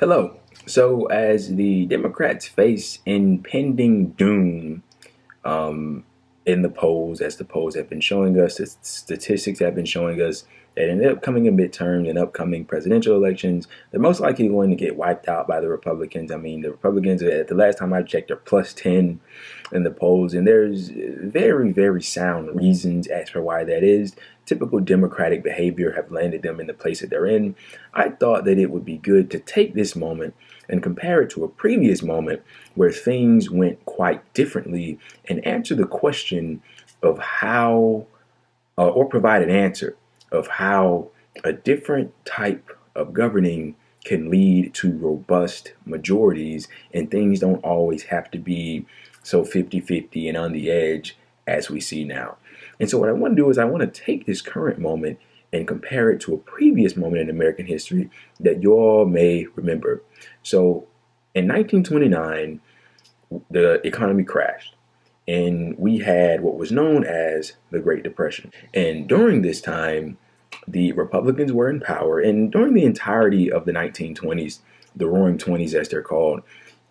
Hello. So, as the Democrats face impending doom um, in the polls, as the polls have been showing us, the statistics have been showing us that in the upcoming midterms and upcoming presidential elections, they're most likely going to get wiped out by the Republicans. I mean, the Republicans, at the last time I checked, are plus 10 in the polls, and there's very, very sound reasons as for why that is. Typical Democratic behavior have landed them in the place that they're in. I thought that it would be good to take this moment and compare it to a previous moment where things went quite differently and answer the question of how, or provide an answer of how a different type of governing can lead to robust majorities, and things don't always have to be so 50-50 and on the edge as we see now. And so what I want to do is I want to take this current moment and compare it to a previous moment in American history that you all may remember. So in 1929, the economy crashed and we had what was known as the Great Depression. And during this time, the Republicans were in power. And during the entirety of the 1920s, the Roaring Twenties, as they're called,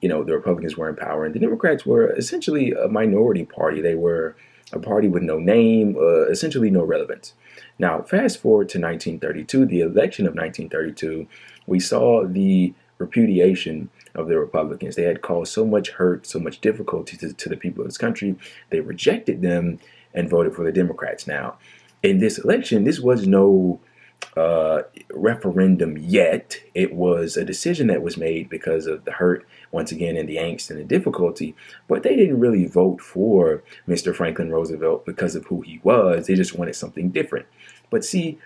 the Republicans were in power. And the Democrats were essentially a minority party. They were a party with no name, essentially no relevance. Now, fast forward to 1932, the election of 1932, we saw the repudiation of the Republicans. They had caused so much hurt, so much difficulty to the people of this country. They rejected them and voted for the Democrats. Now, in this election, this was no referendum yet. It was a decision that was made because of the hurt, once again, and the angst and the difficulty. But they didn't really vote for Mr. Franklin Roosevelt because of who he was. They just wanted something different. But see,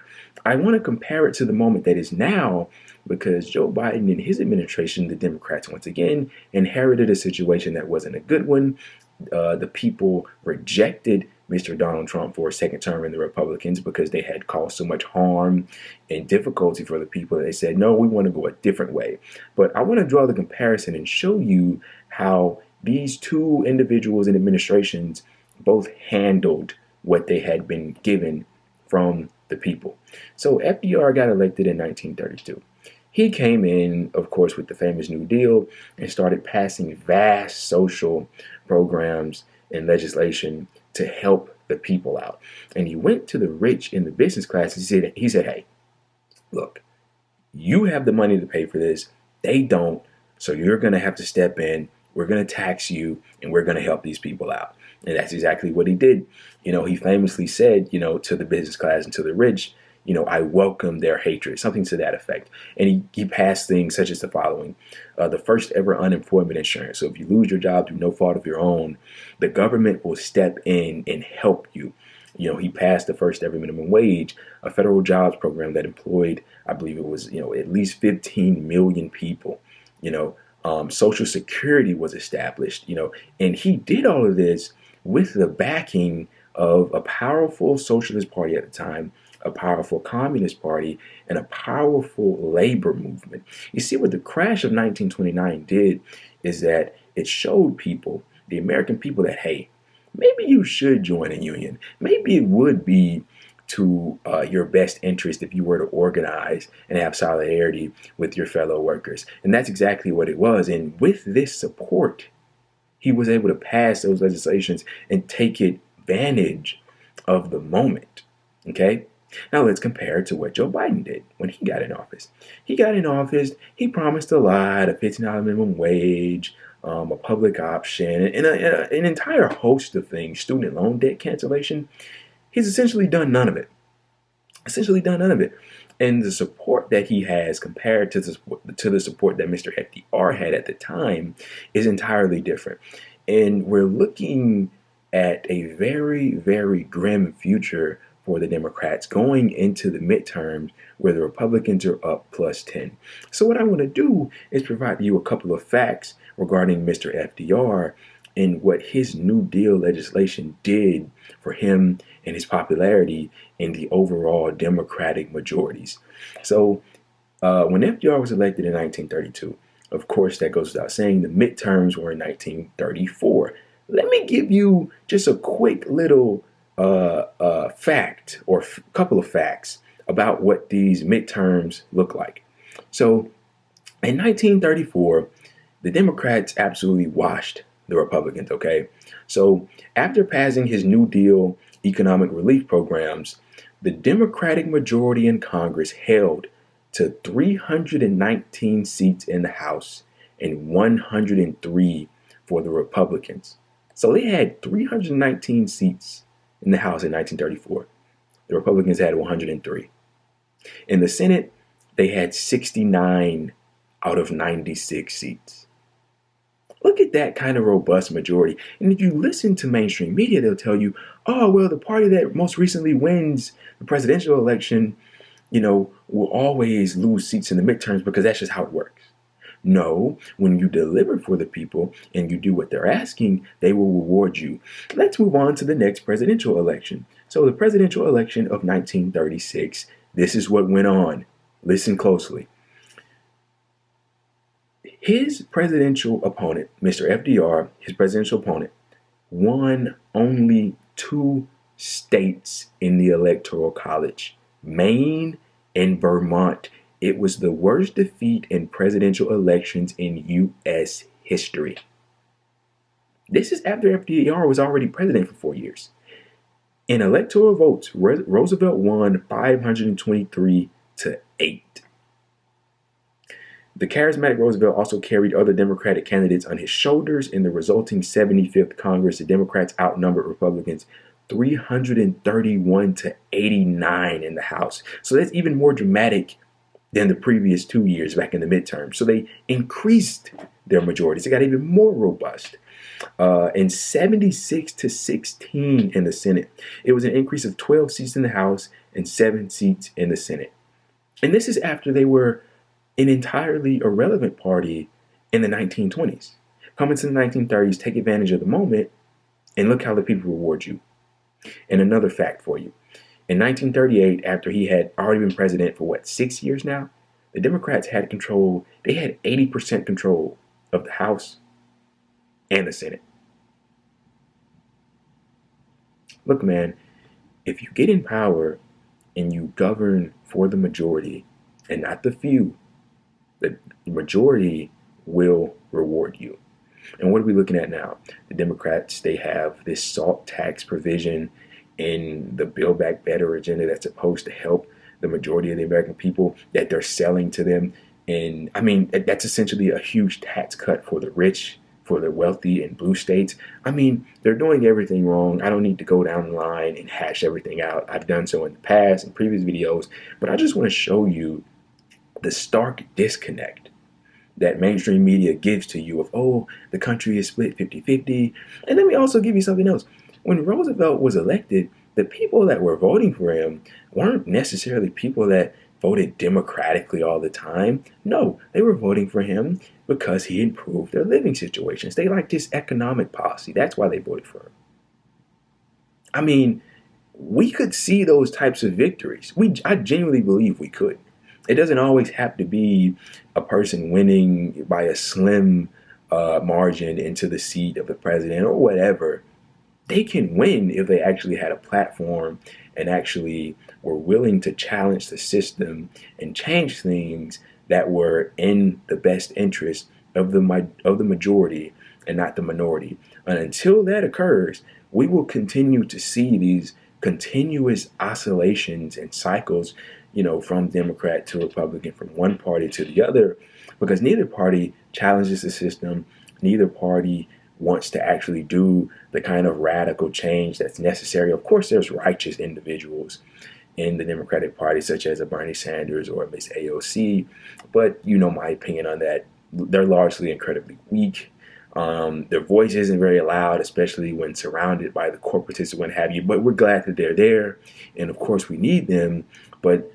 I want to compare it to the moment that is now, because Joe Biden and his administration, the Democrats, once again, inherited a situation that wasn't a good one. The people rejected Mr. Donald Trump for a second term in the Republicans because they had caused so much harm and difficulty for the people that they said, no, we want to go a different way. But I want to draw the comparison and show you how these two individuals and administrations both handled what they had been given from the people. So FDR got elected in 1932. He came in, of course, with the famous New Deal and started passing vast social programs and legislation to help the people out. And he went to the rich in the business class and he said, hey, look, you have the money to pay for this. They don't. So you're going to have to step in. We're going to tax you and we're going to help these people out. And that's exactly what he did. He famously said, to the business class and to the rich, I welcome their hatred, something to that effect. And he passed things such as the following: the first ever unemployment insurance. So if you lose your job through no fault of your own, the government will step in and help you. He passed the first ever minimum wage, a federal jobs program that employed, I believe it was, at least 15 million people. Social Security was established, and he did all of this with the backing of a powerful socialist party at the time, a powerful communist party, and a powerful labor movement. You see, what the crash of 1929 did is that it showed people, the American people, that, hey, maybe you should join a union. Maybe it would be to your best interest if you were to organize and have solidarity with your fellow workers. And that's exactly what it was. And with this support, he was able to pass those legislations and take advantage of the moment. Okay? Now let's compare it to what Joe Biden did when he got in office. He got in office, he promised a lot, a $15 minimum wage, a public option, and an entire host of things, student loan debt cancellation. He's essentially done none of it. And the support that he has compared to the support that Mr. FDR had at the time is entirely different. And we're looking at a very, very grim future for the Democrats going into the midterms where the Republicans are up plus 10. So what I want to do is provide you a couple of facts regarding Mr. FDR and what his New Deal legislation did for him and his popularity in the overall Democratic majorities. So when FDR was elected in 1932, of course, that goes without saying, the midterms were in 1934. Let me give you just a quick little fact or couple of facts about what these midterms look like. So In 1934, the Democrats absolutely washed the Republicans, okay? So after passing his New Deal economic relief programs, the Democratic majority in Congress held to 319 seats in the House and 103 for the Republicans. So they had 319 seats in the House in 1934. The Republicans had 103. In the Senate, they had 69 out of 96 seats. Look at that kind of robust majority. And if you listen to mainstream media, they'll tell you, oh, well, the party that most recently wins the presidential election, will always lose seats in the midterms because that's just how it works. No, when you deliver for the people and you do what they're asking, they will reward you. Let's move on to the next presidential election. So the presidential election of 1936, this is what went on. Listen closely. His presidential opponent, Mr. FDR, his presidential opponent, won only 2 states in the Electoral College, Maine and Vermont. It was the worst defeat in presidential elections in U.S. history. This is after FDR was already president for 4 years. In electoral votes, Roosevelt won 523 to 8. The charismatic Roosevelt also carried other Democratic candidates on his shoulders. In the resulting 75th Congress, the Democrats outnumbered Republicans 331 to 89 in the House. So that's even more dramatic than the previous 2 years back in the midterm. So they increased their majorities. They got even more robust. And 76 to 16 in the Senate. It was an increase of 12 seats in the House and 7 seats in the Senate. And this is after they were an entirely irrelevant party in the 1920s. Come into the 1930s, take advantage of the moment, and look how the people reward you. And another fact for you. In 1938, after he had already been president for 6 years now, the Democrats had control. They had 80% control of the House and the Senate. Look, man, if you get in power and you govern for the majority and not the few, the majority will reward you. And what are we looking at now? The Democrats, they have this SALT tax provision in the Build Back Better agenda that's supposed to help the majority of the American people that they're selling to them. And I mean, that's essentially a huge tax cut for the rich, for the wealthy in blue states. I mean, they're doing everything wrong. I don't need to go down the line and hash everything out. I've done so in the past, in previous videos, but I just want to show you the stark disconnect that mainstream media gives to you of, oh, the country is split 50-50. And let me also give you something else. When Roosevelt was elected, the people that were voting for him weren't necessarily people that voted democratically all the time. No, they were voting for him because he improved their living situations. They liked his economic policy. That's why they voted for him. I mean, we could see those types of victories. I genuinely believe we could. It doesn't always have to be a person winning by a slim margin into the seat of the president or whatever. They can win if they actually had a platform and actually were willing to challenge the system and change things that were in the best interest of the majority and not the minority. And until that occurs, we will continue to see these continuous oscillations and cycles, from Democrat to Republican, from one party to the other, because neither party challenges the system. Neither party wants to actually do the kind of radical change that's necessary. Of course, there's righteous individuals in the Democratic Party, such as a Bernie Sanders or a Miss AOC, but my opinion on that. They're largely incredibly weak. Their voice isn't very loud, especially when surrounded by the corporatists and what have you, but we're glad that they're there, and of course we need them, but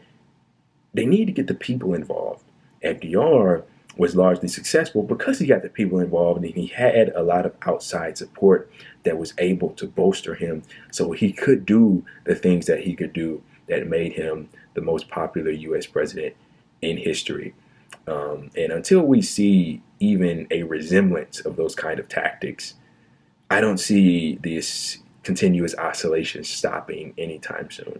they need to get the people involved. FDR was largely successful because he got the people involved and he had a lot of outside support that was able to bolster him so he could do the things that he could do that made him the most popular U.S. president in history. And until we see even a resemblance of those kind of tactics, I don't see this continuous oscillation stopping anytime soon.